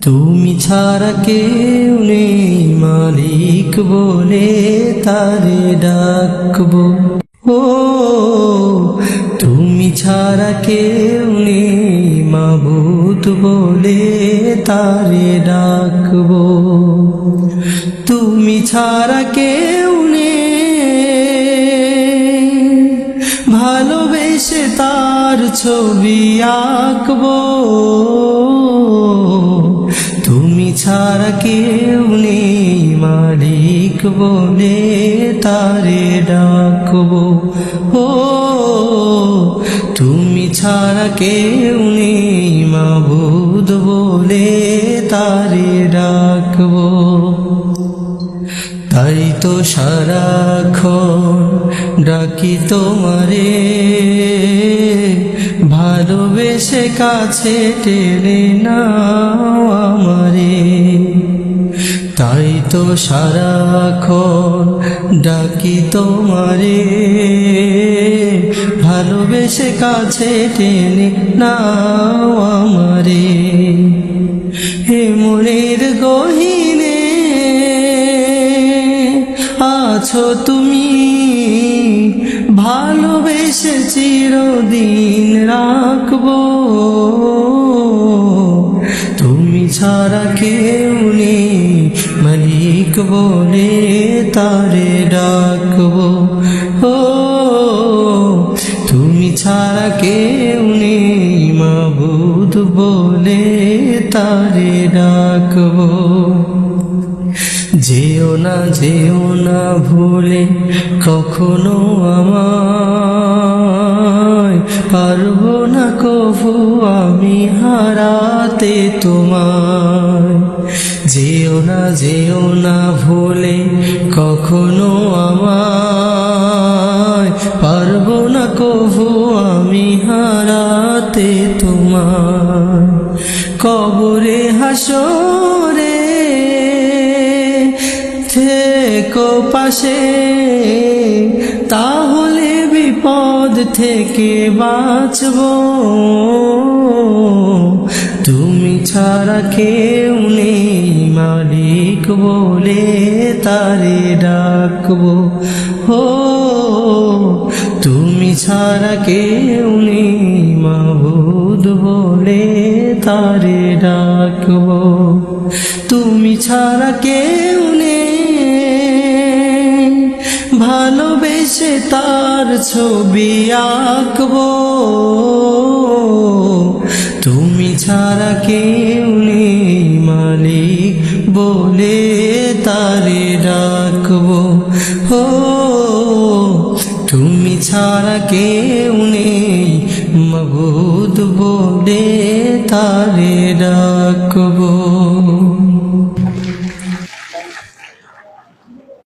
তুমি ছাড়া কেউ নেই মালিক বলে তারে ডাকবো। ও তুমি ছাড়া কেউ নেই মাবুদ বলে তারে ডাকবো। তুমি ছাড়া কেউ নেই ভালোবেসে তার ছবি আঁকবো। তুমি ছাড়া কেউ নেই মালিক বলে তারে ডাকবো। ও তুমি ছাড়া কেউ নেই মাবুদ বলে তারে ডাকবো। তাই তো সারাক্ষণ ডাকি তোমারে, ভালোবেসে কাছে টেনে নাও আমারে। তাই তো সারাক্ষণ ডাকি তোমারে, ভালোবেসে কাছে টেনে নাও আমারে। হে মনের গহীনে আছো তুমি, ভালোবেসে চিরদিন রাখবো। তুমি ছাড়া কেউ নেই মালিক বলে তারে ডাকবো। ও তুমি ছাড়া কেউ নেই মাবুদ বলে তারে ডাকবো। যেও না ভুলে কখনো আমায়, পারবো না কভু আমি হারাতে তোমায়। যেও না ভুলে কখনো আমায়, পারবো না কভু আমি হারাতে তোমায়। কবরে হাসরে থেকো পাশে, তাহলে বিপদ থেকে বাঁচবো। তুমি ছাড়া কেউ নেই মালিক বলে তারে ডাকবো। ও তুমি ছাড়া কেউ নেই মাবুদ বলে তারে ডাকবো। তুমি ছাড়া কেউ নেই ভালোবেসে তার ছবি আঁকবো। তুমি ছাড়া কেউ নেই মালিক বলে তারে ডাকবো। ও তুমি ছাড়া কেউ নেই মাবুদ বলে তারে ডাকবো।